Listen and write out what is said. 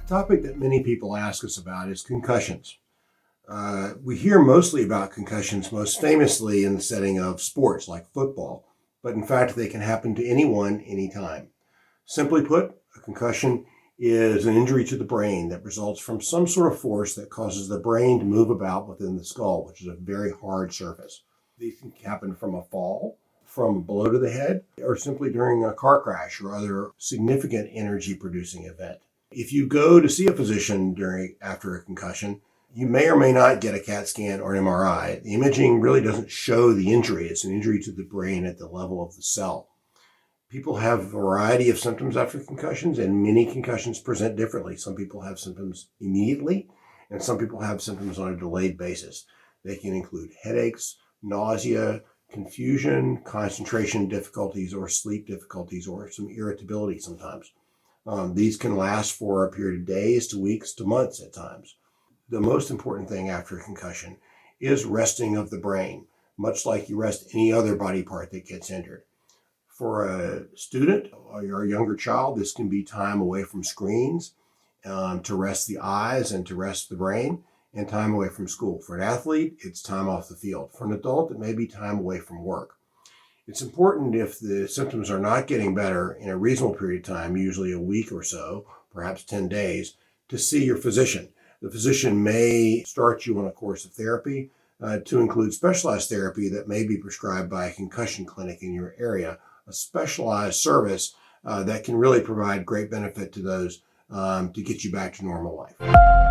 A topic that many people ask us about is concussions. We hear mostly about concussions, most famously in the setting of sports like football, but in fact, they can happen to anyone, anytime. Simply put, a concussion is an injury to the brain that results from some sort of force that causes the brain to move about within the skull, which is a very hard surface. These can happen from a fall, from below to the head, or simply during a car crash or other significant energy-producing event. If you go to see a physician after a concussion, you may or may not get a CAT scan or an MRI. The imaging really doesn't show the injury. It's an injury to the brain at the level of the cell. People have a variety of symptoms after concussions, and many concussions present differently. Some people have symptoms immediately, and some people have symptoms on a delayed basis. They can include headaches, nausea, confusion, concentration difficulties, or sleep difficulties, or some irritability sometimes. These can last for a period of days to weeks to months at times. The most important thing after a concussion is resting of the brain, much like you rest any other body part that gets injured. For a student or a younger child, this can be time away from screens to rest the eyes and to rest the brain, and time away from school. For an athlete, it's time off the field. For an adult, it may be time away from work. It's important, if the symptoms are not getting better in a reasonable period of time, usually a week or so, perhaps 10 days, to see your physician. The physician may start you on a course of therapy to include specialized therapy that may be prescribed by a concussion clinic in your area, a specialized service that can really provide great benefit to those to get you back to normal life.